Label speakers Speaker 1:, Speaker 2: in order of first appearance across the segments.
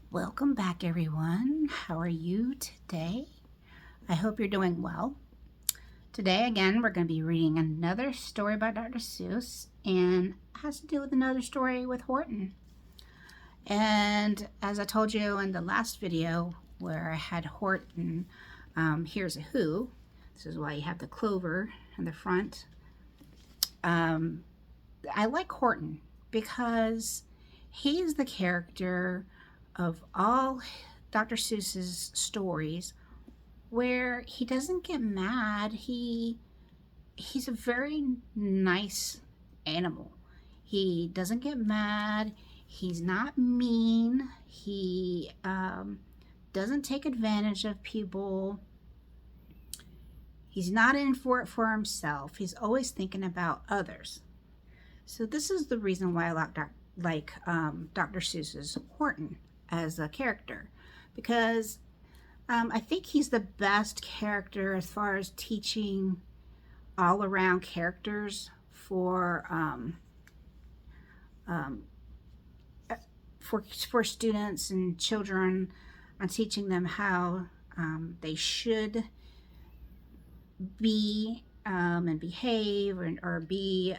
Speaker 1: Welcome back, everyone. How are you today? I hope you're doing well. Today, again, we're going to be reading another story by Dr. Seuss, and it has to do with another story with Horton. And as I told you in the last video where I had Horton, here's a who. This is why you have the clover in the front. I like Horton because he's the character of all Dr. Seuss's stories where he doesn't get mad. He's a very nice animal. He doesn't get mad. He's not mean. He doesn't take advantage of people. He's not in for it for himself. He's always thinking about others. So this is the reason why I like Dr. Seuss's Horton as a character, because I think he's the best character as far as teaching all around characters for students and children, on teaching them how they should be and behave, or be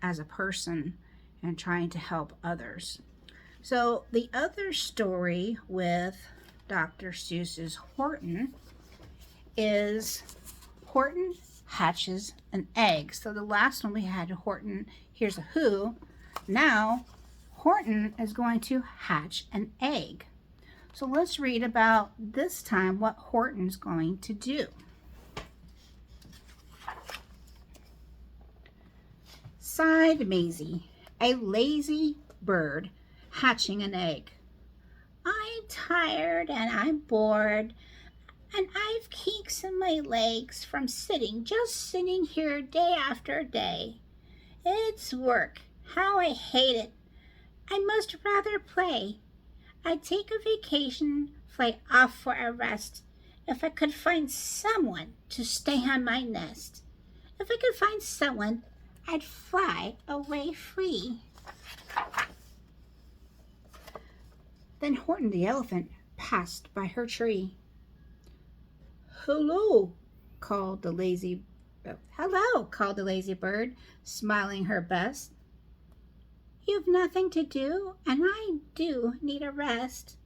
Speaker 1: as a person, and trying to help others. So the other story with Dr. Seuss's Horton is Horton Hatches an Egg. So the last one we had Horton, here's a who. Now Horton is going to hatch an egg. So let's read about this time what Horton's going to do. Sighed Maisie, a lazy bird hatching an egg. I'm tired and I'm bored, and I've kinks in my legs from just sitting here day after day. It's work. How I hate it. I must rather play. I'd take a vacation, fly off for a rest, if I could find someone to stay on my nest. If I could find someone, I'd fly away free. Then Horton the elephant passed by her tree. Hello, called the lazy bird, smiling her best. You've nothing to do, and I do need a rest.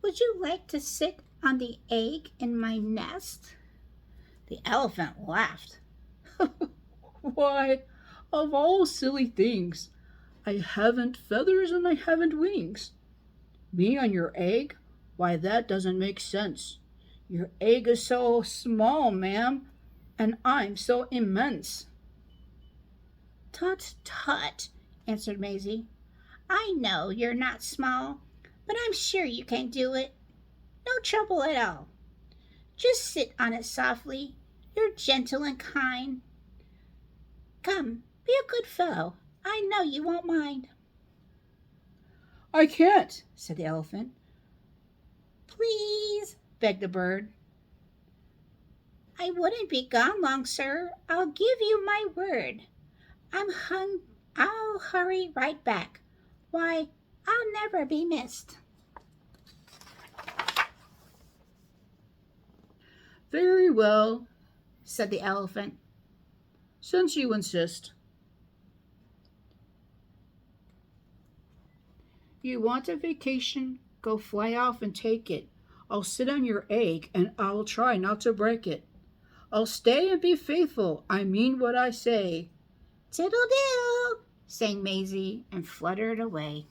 Speaker 1: Would you like to sit on the egg in my nest? The elephant laughed. Why, of all silly things, I haven't feathers and I haven't wings. Me on your egg? Why, that doesn't make sense. Your egg is so small, ma'am, and I'm so immense. Tut, tut, answered Maisie. I know you're not small, but I'm sure you can do it. No trouble at all. Just sit on it softly. You're gentle and kind. Come, be a good fellow. I know you won't mind. I can't, said the elephant. Please, begged the bird. I wouldn't be gone long, sir. I'll give you my word. I'll hurry right back. Why, I'll never be missed. Very well, said the elephant, since you insist. You want a vacation? Go fly off and take it. I'll sit on your egg and I'll try not to break it. I'll stay and be faithful. I mean what I say. Tiddle-doo, sang Maisie and fluttered away.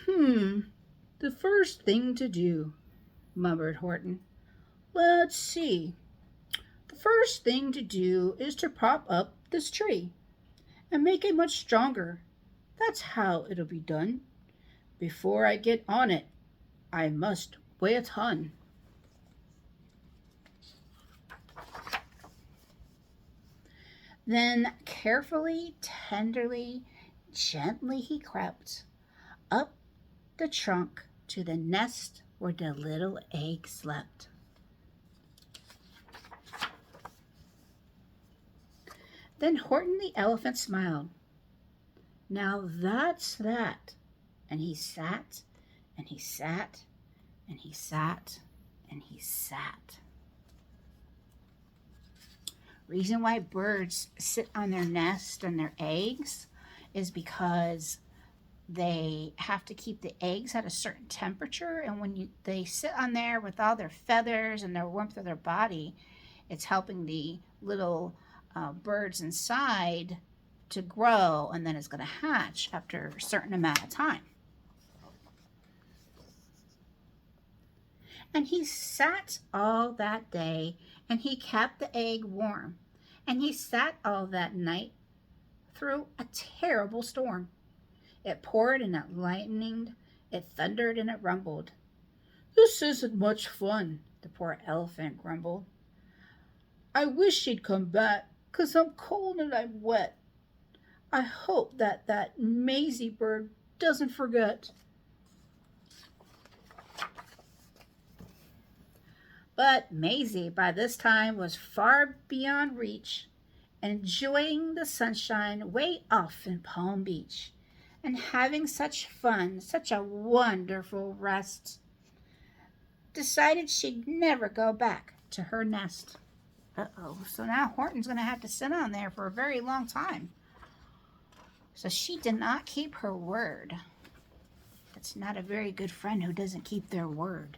Speaker 1: The first thing to do, murmured Horton. Let's see. The first thing to do is to prop up this tree and make it much stronger. That's how it'll be done. Before I get on it, I must weigh a ton. Then carefully, tenderly, gently he crept up the trunk to the nest where the little egg slept. Then Horton the elephant smiled. Now that's that. And he sat, and he sat, and he sat, and he sat. Reason why birds sit on their nest and their eggs is because they have to keep the eggs at a certain temperature, and when they sit on there with all their feathers and their warmth of their body, it's helping the little birds inside to grow, and then it's going to hatch after a certain amount of time. And he sat all that day, and he kept the egg warm, and he sat all that night through a terrible storm. It poured and it lightened, it thundered and it rumbled. "This isn't much fun," the poor elephant grumbled. "I wish she'd come back, 'cause I'm cold and I'm wet. I hope that Maisie bird doesn't forget." But Maisie by this time was far beyond reach, enjoying the sunshine way off in Palm Beach, and having such fun, such a wonderful rest. Decided she'd never go back to her nest. So now Horton's going to have to sit on there for a very long time. So she did not keep her word. That's not a very good friend who doesn't keep their word.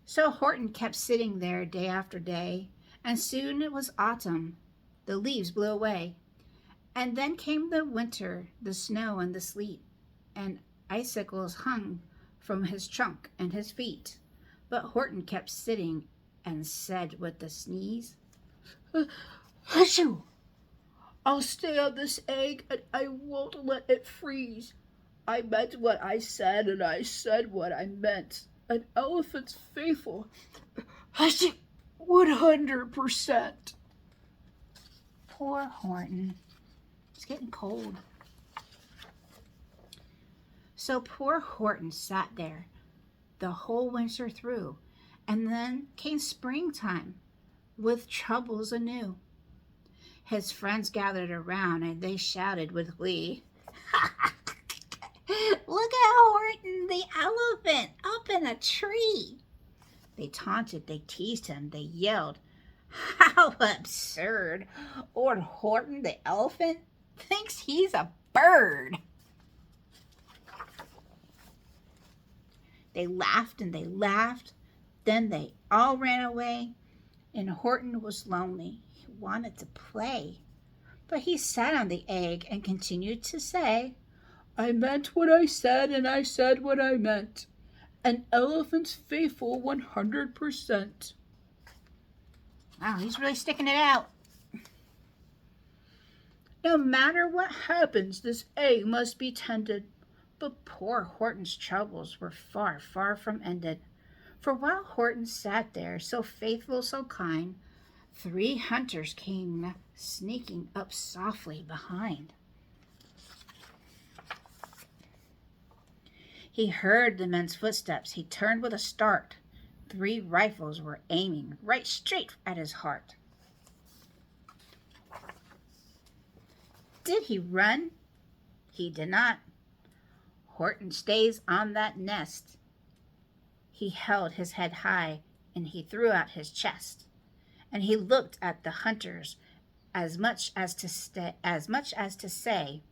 Speaker 1: So Horton kept sitting there day after day, and soon it was autumn. The leaves blew away. And then came the winter, the snow and the sleet, and icicles hung from his trunk and his feet. But Horton kept sitting and said with a sneeze, "Achoo! I'll stay on this egg and I won't let it freeze. I meant what I said and I said what I meant. An elephant's faithful. Achoo! 100%. Poor Horton. It's getting cold. So poor Horton sat there the whole winter through, and then came springtime with troubles anew. His friends gathered around and they shouted with glee, "Look at Horton the elephant up in a tree." They taunted, they teased him, they yelled, "How absurd! Old Horton the elephant thinks he's a bird." They laughed and they laughed. Then they all ran away, and Horton was lonely. He wanted to play. But he sat on the egg and continued to say, "I meant what I said and I said what I meant. An elephant's faithful 100%. Wow, he's really sticking it out. No matter what happens, this egg must be tended. But poor Horton's troubles were far, far from ended. For while Horton sat there, so faithful, so kind, 3 hunters came sneaking up softly behind. He heard the men's footsteps. He turned with a start. 3 rifles were aiming right straight at his heart. Did he run? He did not. Horton stays on that nest. He held his head high, and he threw out his chest, and he looked at the hunters as much as to say,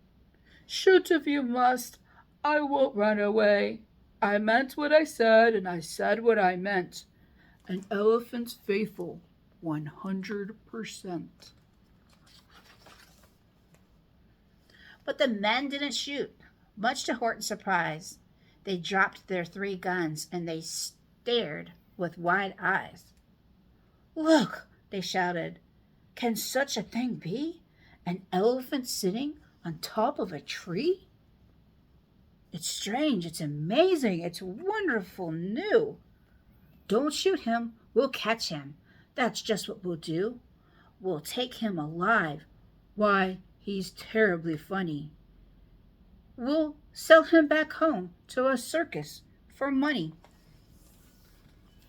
Speaker 1: "Shoot if you must. I won't run away. I meant what I said, and I said what I meant. An elephant's faithful 100%. But the men didn't shoot. Much to Horton's surprise, they dropped their 3 guns and they stared with wide eyes. "Look," they shouted, "can such a thing be? An elephant sitting on top of a tree? It's strange, it's amazing, it's wonderful new. Don't shoot him, we'll catch him. That's just what we'll do. We'll take him alive. Why, he's terribly funny. We'll sell him back home to a circus for money."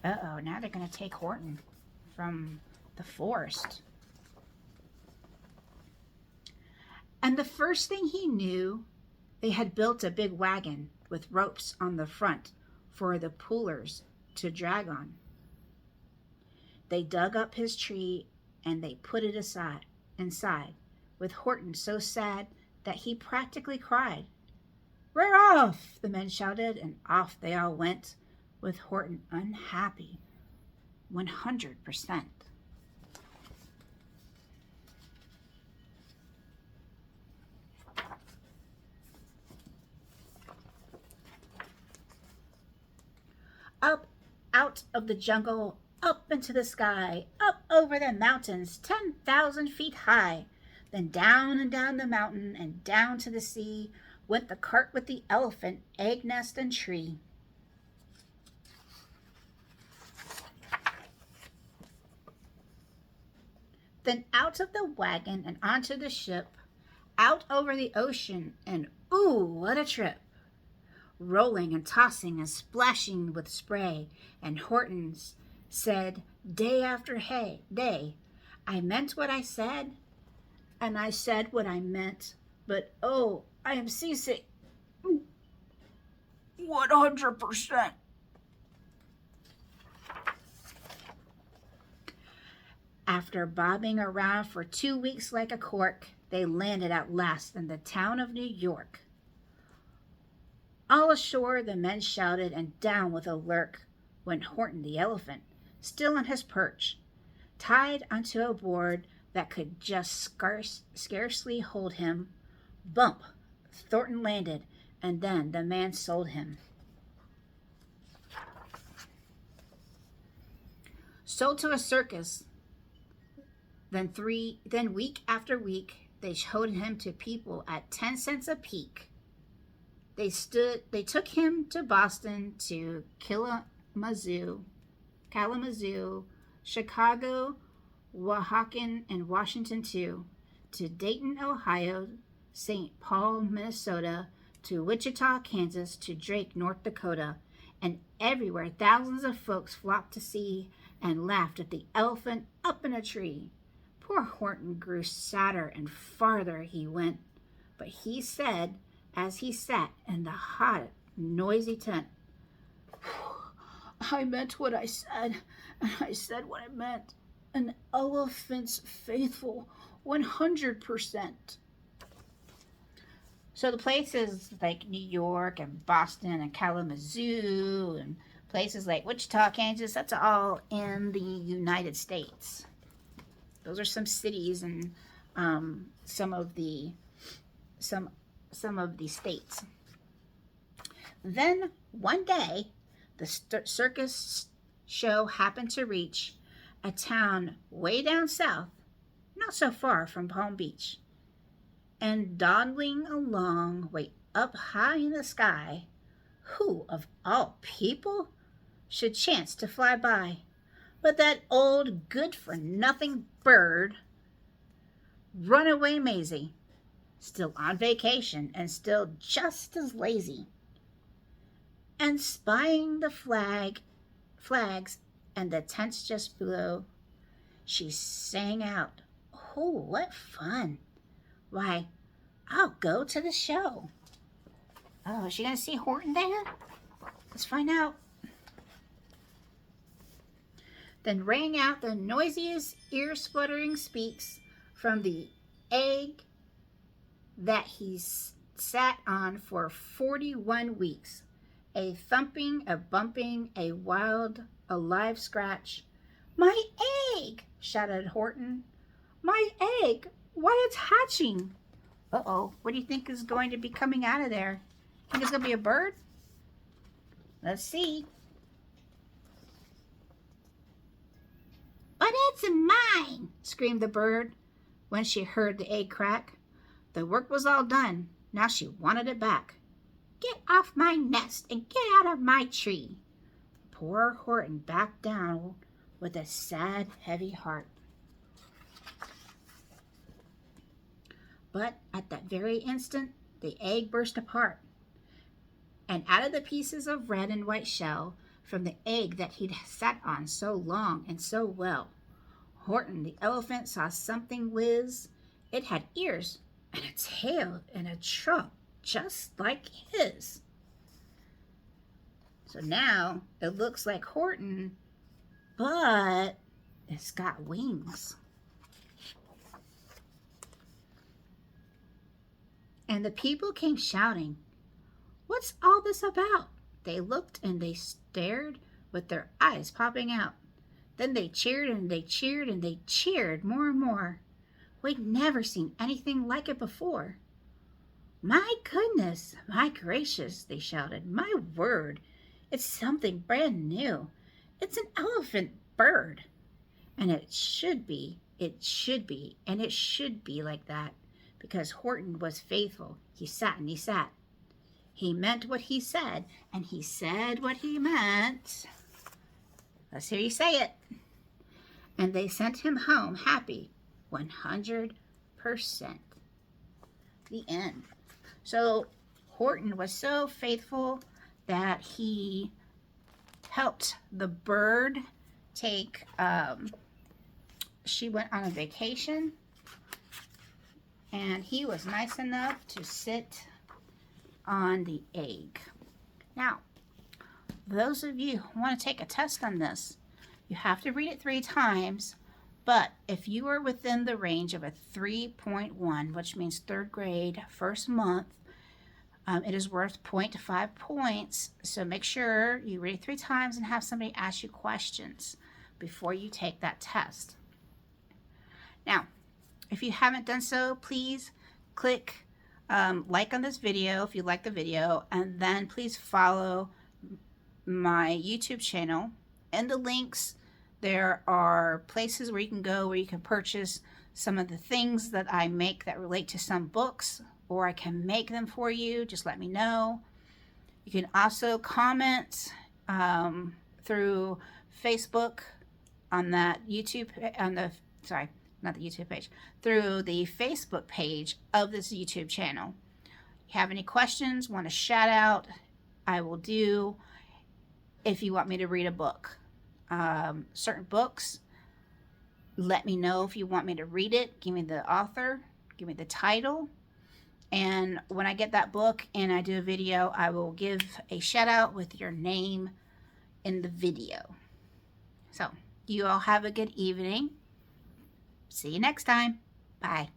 Speaker 1: Now they're going to take Horton from the forest. And the first thing he knew, they had built a big wagon with ropes on the front for the pullers to drag on. They dug up his tree and they put it inside, with Horton so sad that he practically cried. "We're off!" the men shouted, and off they all went, with Horton unhappy 100%. Up out of the jungle, up into the sky, up over the mountains 10,000 feet high. Then down and down the mountain and down to the sea went the cart with the elephant, egg nest and tree. Then out of the wagon and onto the ship, out over the ocean, and ooh, what a trip! Rolling and tossing and splashing with spray, and Horton's said day after day, "I meant what I said, and I said what I meant, but oh, I am seasick 100%. After bobbing around for 2 weeks like a cork, they landed at last in the town of New York. All ashore the men shouted, and down with a lurk went Horton the elephant, still on his perch, tied onto a board that could just scarcely hold him. Bump! Thornton landed, and then the man sold him. Sold to a circus. Then week after week, they showed him to people at 10 cents a peek. They took him to Boston, to Kalamazoo, Chicago, Oaxaca, and Washington too, to Dayton, Ohio, St. Paul, Minnesota, to Wichita, Kansas, to Drake, North Dakota, and everywhere thousands of folks flocked to see and laughed at the elephant up in a tree. Poor Horton grew sadder and farther he went, but he said, as he sat in the hot, noisy tent, "I meant what I said, and I said what I meant. An elephant's faithful 100%. So the places like New York and Boston and Kalamazoo and places like Wichita, Kansas, that's all in the United States. Those are some cities and some of the states. Then one day, the circus show happened to reach a town way down south, not so far from Palm Beach. And dawdling along way up high in the sky, who of all people should chance to fly by but that old good-for-nothing bird, Runaway Maisie, still on vacation and still just as lazy. And spying the flags and the tents just below, she sang out, "Oh, what fun! Why, I'll go to the show." Oh, is she going to see Horton there? Let's find out. Then rang out the noisiest, ear-spluttering speaks from the egg that he sat on for 41 weeks. A thumping, a bumping, a wild, alive scratch. "My egg!" shouted Horton. "My egg! Why, it's hatching!" Uh-oh, what do you think is going to be coming out of there? Think it's going to be a bird? Let's see. "But it's mine!" screamed the bird when she heard the egg crack. The work was all done. Now she wanted it back. "Get off my nest and get out of my tree." Poor Horton backed down with a sad, heavy heart. But at that very instant, the egg burst apart. And out of the pieces of red and white shell from the egg that he'd sat on so long and so well, Horton the elephant saw something whiz. It had ears, and a tail and a trunk just like his. So now it looks like Horton, but it's got wings. And the people came shouting, "What's all this about?" They looked and they stared with their eyes popping out. Then they cheered and they cheered and they cheered more and more. We'd never seen anything like it before. "My goodness, my gracious," they shouted. "My word, it's something brand new. It's an elephant bird. And it should be, and it should be like that, because Horton was faithful. He sat and he sat. He meant what he said, and he said what he meant." Let's hear you say it. And they sent him home happy, 100%. The end. So Horton was so faithful that he helped the bird take, she went on a vacation, and he was nice enough to sit on the egg. Now, those of you who want to take a test on this, you have to read it 3 times, but if you are within the range of a 3.1, which means 3rd grade, first month, it is worth 0.5 points. So make sure you read it 3 times and have somebody ask you questions before you take that test. Now, if you haven't done so, please click like on this video if you like the video, and then please follow my YouTube channel. In the links, there are places where you can go where you can purchase some of the things that I make that relate to some books, or I can make them for you. Just let me know. You can also comment through Facebook on that YouTube, not the YouTube page, through the Facebook page of this YouTube channel. If you have any questions, want a shout out, I will do. If you want me to read a book, certain books, let me know if you want me to read it. Give me the author, give me the title, and when I get that book and I do a video, I will give a shout out with your name in the video. So you all have a good evening. See you next time. Bye.